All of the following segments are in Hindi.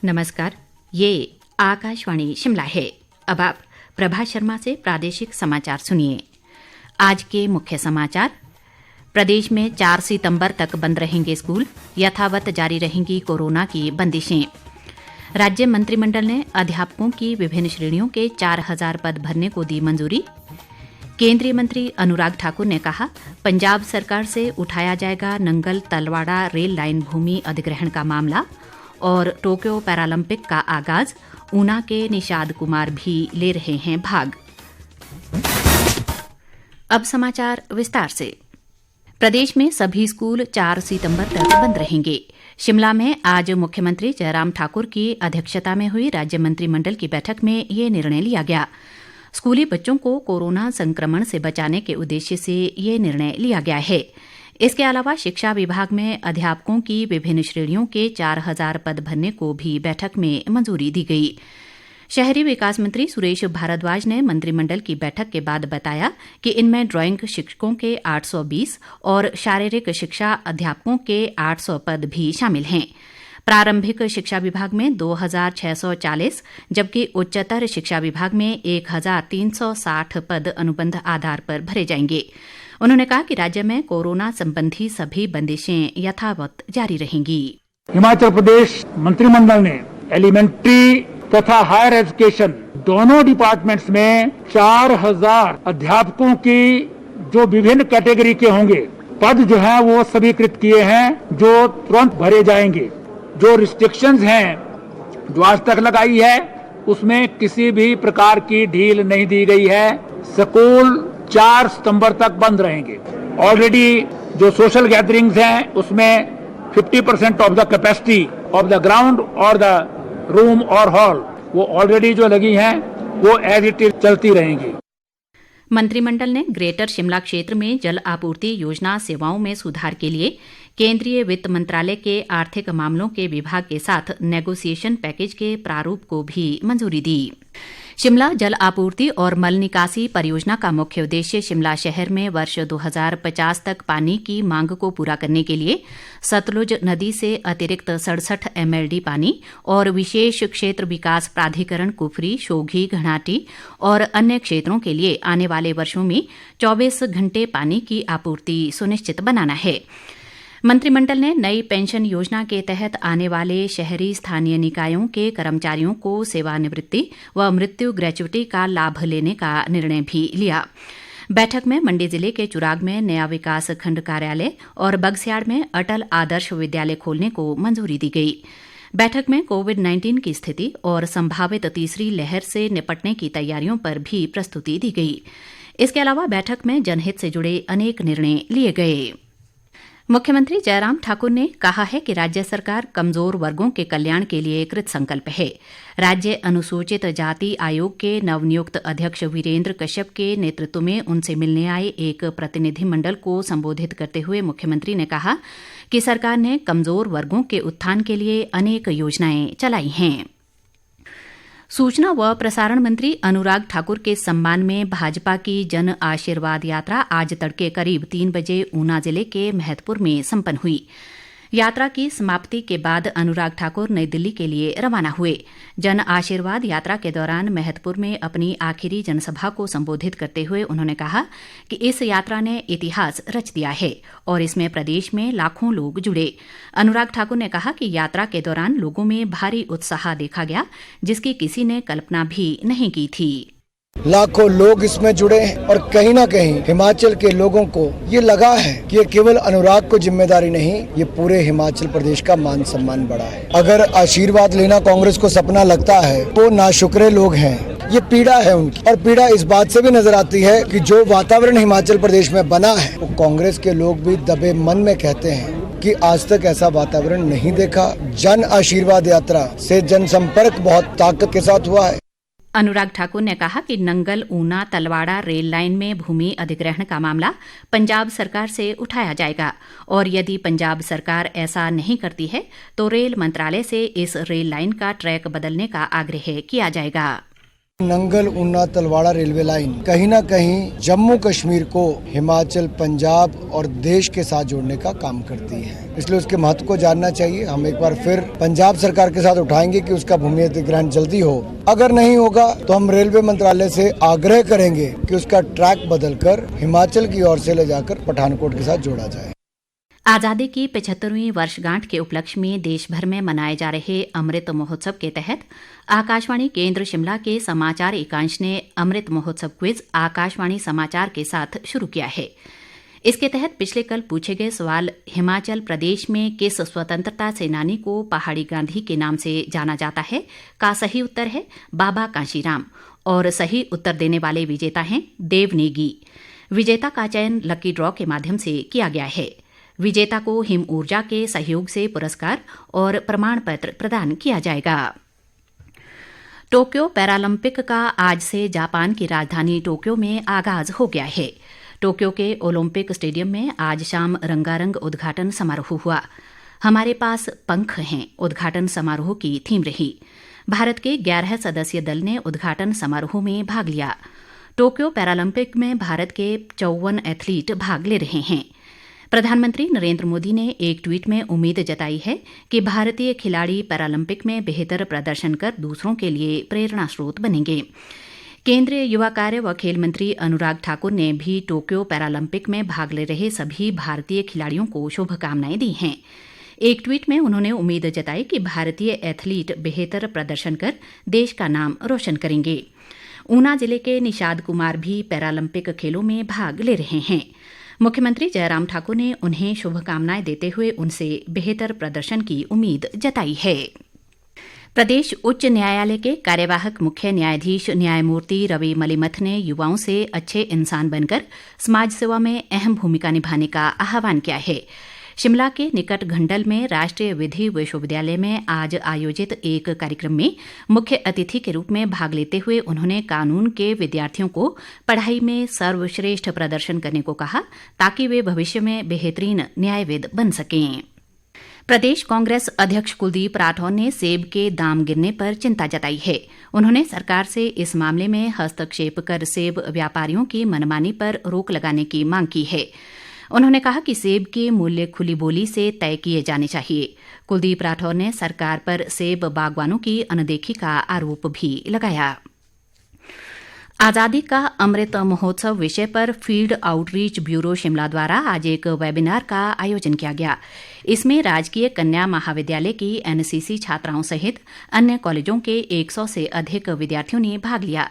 नमस्कार, ये आकाशवाणी शिमला है। अब आप प्रभा शर्मा से प्रादेशिक समाचार सुनिए। आज के मुख्य समाचार। प्रदेश में 4 सितंबर तक बंद रहेंगे स्कूल, यथावत जारी रहेंगी कोरोना की बंदिशें। राज्य मंत्रिमंडल ने अध्यापकों की विभिन्न श्रेणियों के 4,000 पद भरने को दी मंजूरी। केंद्रीय मंत्री अनुराग ठाकुर ने कहा, पंजाब सरकार से उठाया जाएगा नंगल तलवाड़ा रेल लाइन भूमि अधिग्रहण का मामला। और टोक्यो पैरालंपिक का आगाज, ऊना के निषाद कुमार भी ले रहे हैं भाग। अब समाचार विस्तार से। प्रदेश में सभी स्कूल 4 सितंबर तक बंद रहेंगे। शिमला में आज मुख्यमंत्री जयराम ठाकुर की अध्यक्षता में हुई राज्य मंत्रिमंडल की बैठक में ये निर्णय लिया गया। स्कूली बच्चों को कोरोना संक्रमण से बचाने के उद्देश्य से ये निर्णय लिया गया है। इसके अलावा शिक्षा विभाग में अध्यापकों की विभिन्न श्रेणियों के 4,000 पद भरने को भी बैठक में मंजूरी दी गई। शहरी विकास मंत्री सुरेश भारद्वाज ने मंत्रिमंडल की बैठक के बाद बताया कि इनमें ड्राइंग शिक्षकों के 820 और शारीरिक शिक्षा अध्यापकों के 800 पद भी शामिल हैं। प्रारंभिक शिक्षा विभाग में 2,640 जबकि उच्चतर शिक्षा विभाग में 1,360 पद अनुबंध आधार पर भरे जाएंगे। उन्होंने कहा कि राज्य में कोरोना संबंधी सभी बंदिशें यथावत जारी रहेंगी। हिमाचल प्रदेश मंत्रिमंडल ने एलिमेंट्री तथा हायर एजुकेशन दोनों डिपार्टमेंट्स में 4,000 अध्यापकों की जो विभिन्न कैटेगरी के होंगे पद जो है वो स्वीकृत किए हैं, जो तुरंत भरे जाएंगे। जो रिस्ट्रिक्शंस हैं जो आज तक लगाई है उसमें किसी भी प्रकार की ढील नहीं दी गई है। स्कूल 4 सितंबर तक बंद रहेंगे। ऑलरेडी जो सोशल गैदरिंग्स हैं उसमें 50% of the capacity of the ground और द रूम और हॉल वो ऑलरेडी जो लगी हैं वो एज इट इज चलती रहेंगी। मंत्रिमंडल ने ग्रेटर शिमला क्षेत्र में जल आपूर्ति योजना सेवाओं में सुधार के लिए केंद्रीय वित्त मंत्रालय के आर्थिक मामलों के विभाग के साथ नेगोशिएशन पैकेज के प्रारूप को भी मंजूरी दी। शिमला जल आपूर्ति और मल निकासी परियोजना का मुख्य उद्देश्य शिमला शहर में वर्ष 2050 तक पानी की मांग को पूरा करने के लिए सतलुज नदी से अतिरिक्त 67 MLD पानी और विशेष क्षेत्र विकास प्राधिकरण कुफरी, शोघी, घणाटी और अन्य क्षेत्रों के लिए आने वाले वर्षों में 24 घंटे पानी की आपूर्ति सुनिश्चित बनाना है। मंत्रिमंडल ने नई पेंशन योजना के तहत आने वाले शहरी स्थानीय निकायों के कर्मचारियों को सेवानिवृत्ति व मृत्यु ग्रेच्युटी का लाभ लेने का निर्णय भी लिया। बैठक में मंडी जिले के चुराग में नया विकास खंड कार्यालय और बगस्याड़ में अटल आदर्श विद्यालय खोलने को मंजूरी दी गई। बैठक में कोविड-19 की स्थिति और संभावित तीसरी लहर से निपटने की तैयारियों पर भी प्रस्तुति दी गई। इसके अलावा बैठक में जनहित से जुड़े अनेक निर्णय लिए गए। मुख्यमंत्री जयराम ठाकुर ने कहा है कि राज्य सरकार कमजोर वर्गों के कल्याण के लिए कृत संकल्प है। राज्य अनुसूचित जाति आयोग के नवनियुक्त अध्यक्ष वीरेंद्र कश्यप के नेतृत्व में उनसे मिलने आए एक प्रतिनिधिमंडल को संबोधित करते हुए मुख्यमंत्री ने कहा कि सरकार ने कमजोर वर्गों के उत्थान के लिए अनेक योजनाएं चलाई हैं। सूचना व प्रसारण मंत्री अनुराग ठाकुर के सम्मान में भाजपा की जन आशीर्वाद यात्रा आज तड़के करीब 3 बजे ऊना जिले के महतपुर में संपन्न हुई। यात्रा की समाप्ति के बाद अनुराग ठाकुर नई दिल्ली के लिए रवाना हुए। जन आशीर्वाद यात्रा के दौरान महतपुर में अपनी आखिरी जनसभा को संबोधित करते हुए उन्होंने कहा कि इस यात्रा ने इतिहास रच दिया है और इसमें प्रदेश में लाखों लोग जुड़े। अनुराग ठाकुर ने कहा कि यात्रा के दौरान लोगों में भारी उत्साह देखा गया, जिसकी किसी ने कल्पना भी नहीं की थी। लाखों लोग इसमें जुड़े हैं और कहीं ना कहीं हिमाचल के लोगों को ये लगा है कि ये केवल अनुराग को जिम्मेदारी नहीं, ये पूरे हिमाचल प्रदेश का मान सम्मान बढ़ा है। अगर आशीर्वाद लेना कांग्रेस को सपना लगता है तो नाशुक्रे लोग हैं, ये पीड़ा है उनकी। और पीड़ा इस बात से भी नजर आती है कि जो वातावरण हिमाचल प्रदेश में बना है वो कांग्रेस के लोग भी दबे मन में कहते हैं कि आज तक ऐसा वातावरण नहीं देखा। जन आशीर्वाद यात्रा से जनसंपर्क बहुत ताकत के साथ हुआ है। अनुराग ठाकुर ने कहा कि नंगल ऊना तलवाड़ा रेल लाइन में भूमि अधिग्रहण का मामला पंजाब सरकार से उठाया जाएगा और यदि पंजाब सरकार ऐसा नहीं करती है तो रेल मंत्रालय से इस रेल लाइन का ट्रैक बदलने का आग्रह किया जाएगा। नंगल ऊना तलवाड़ा रेलवे लाइन कहीं ना कहीं जम्मू कश्मीर को हिमाचल, पंजाब और देश के साथ जोड़ने का काम करती है, इसलिए उसके महत्व को जानना चाहिए। हम एक बार फिर पंजाब सरकार के साथ उठाएंगे कि उसका भूमि अधिग्रहण जल्दी हो। अगर नहीं होगा तो हम रेलवे मंत्रालय से आग्रह करेंगे कि उसका ट्रैक बदलकर हिमाचल की ओर से ले जाकर पठानकोट के साथ जोड़ा जाए। आज़ादी की 75वीं वर्षगांठ के उपलक्ष्य में देश भर में मनाए जा रहे अमृत महोत्सव के तहत आकाशवाणी केंद्र शिमला के समाचार एकांश ने अमृत महोत्सव क्विज आकाशवाणी समाचार के साथ शुरू किया है। इसके तहत पिछले कल पूछे गए सवाल हिमाचल प्रदेश में किस स्वतंत्रता सेनानी को पहाड़ी गांधी के नाम से जाना जाता है का सही उत्तर है बाबा कांशीराम और सही उत्तर देने वाले विजेता हैं देव नेगी। विजेता का चयन लकी ड्रॉ के माध्यम से किया गया है। विजेता को हिम ऊर्जा के सहयोग से पुरस्कार और प्रमाण पत्र प्रदान किया जाएगा। टोक्यो पैरालंपिक का आज से जापान की राजधानी टोक्यो में आगाज हो गया है। टोक्यो के ओलंपिक स्टेडियम में आज शाम रंगारंग उद्घाटन समारोह हुआ। हमारे पास पंख हैं उद्घाटन समारोह की थीम रही। भारत के 11 सदस्यीय दल ने उद्घाटन समारोह में भाग लिया। टोक्यो पैरालंपिक में भारत के 54 एथलीट भाग ले रहे हैं। प्रधानमंत्री नरेंद्र मोदी ने एक ट्वीट में उम्मीद जताई है कि भारतीय खिलाड़ी पैरालंपिक में बेहतर प्रदर्शन कर दूसरों के लिए प्रेरणा स्रोत बनेंगे। केंद्रीय युवा कार्य व खेल मंत्री अनुराग ठाकुर ने भी टोक्यो पैरालंपिक में भाग ले रहे सभी भारतीय खिलाड़ियों को शुभकामनाएं दी हैं। एक ट्वीट में उन्होंने उम्मीद जताई कि भारतीय एथलीट बेहतर प्रदर्शन कर देश का नाम रोशन करेंगे। ऊना जिले के निषाद कुमार भी पैरालंपिक खेलों में भाग ले रहे हैं। मुख्यमंत्री जयराम ठाकुर ने उन्हें शुभकामनाएं देते हुए उनसे बेहतर प्रदर्शन की उम्मीद जताई है। प्रदेश उच्च न्यायालय के कार्यवाहक मुख्य न्यायाधीश न्यायमूर्ति रवि मलिमथ ने युवाओं से अच्छे इंसान बनकर समाज सेवा में अहम भूमिका निभाने का आह्वान किया है। शिमला के निकट घंडल में राष्ट्रीय विधि विश्वविद्यालय में आज आयोजित एक कार्यक्रम में मुख्य अतिथि के रूप में भाग लेते हुए उन्होंने कानून के विद्यार्थियों को पढ़ाई में सर्वश्रेष्ठ प्रदर्शन करने को कहा ताकि वे भविष्य में बेहतरीन न्यायविद बन सकें। प्रदेश कांग्रेस अध्यक्ष कुलदीप राठौर ने सेब के दाम गिरने पर चिंता जताई है। उन्होंने सरकार से इस मामले में हस्तक्षेप कर सेब व्यापारियों की मनमानी पर रोक लगाने की मांग की है। उन्होंने कहा कि सेब के मूल्य खुली बोली से तय किए जाने चाहिए। कुलदीप राठौर ने सरकार पर सेब बागवानों की अनदेखी का आरोप भी लगाया। आज़ादी का अमृत महोत्सव विषय पर फील्ड आउटरीच ब्यूरो शिमला द्वारा आज एक वेबिनार का आयोजन किया गया। इसमें राजकीय कन्या महाविद्यालय की एनसीसी छात्राओं सहित अन्य कॉलेजों के 100 से अधिक विद्यार्थियों ने भाग लिया।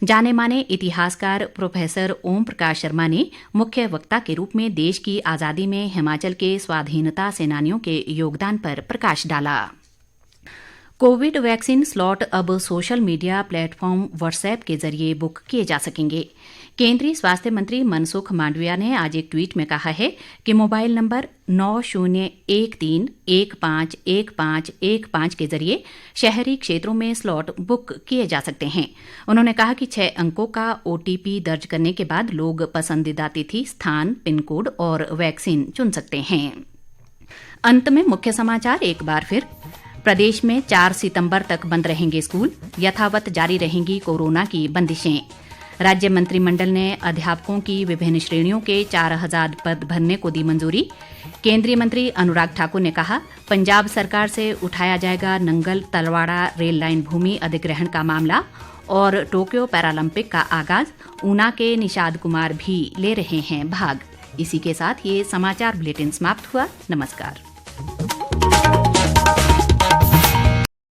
जाने माने इतिहासकार प्रोफेसर ओम प्रकाश शर्मा ने मुख्य वक्ता के रूप में देश की आज़ादी में हिमाचल के स्वाधीनता सेनानियों के योगदान पर प्रकाश डाला। कोविड वैक्सीन स्लॉट अब सोशल मीडिया प्लेटफॉर्म व्हाट्सएप के जरिए बुक किए जा सकेंगे। केंद्रीय स्वास्थ्य मंत्री मनसुख मांडविया ने आज एक ट्वीट में कहा है कि मोबाइल नंबर 9013151515 के जरिए शहरी क्षेत्रों में स्लॉट बुक किए जा सकते हैं। उन्होंने कहा कि 6 अंकों का OTP दर्ज करने के बाद लोग पसंदीदा तिथि, स्थान, पिन कोड और वैक्सीन चुन सकते हैं। अंत में मुख्य समाचार एक बार फिर। प्रदेश में 4 सितंबर तक बंद रहेंगे स्कूल, यथावत जारी रहेंगी कोरोना की बंदिशें। राज्य मंत्रिमंडल ने अध्यापकों की विभिन्न श्रेणियों के 4000 पद भरने को दी मंजूरी। केंद्रीय मंत्री अनुराग ठाकुर ने कहा पंजाब सरकार से उठाया जाएगा नंगल तलवाड़ा रेल लाइन भूमि अधिग्रहण का मामला। और टोक्यो पैरालंपिक का आगाज, ऊना के निषाद कुमार भी ले रहे हैं भाग। इसी के साथ ये समाचार बुलेटिन समाप्त हुआ। नमस्कार।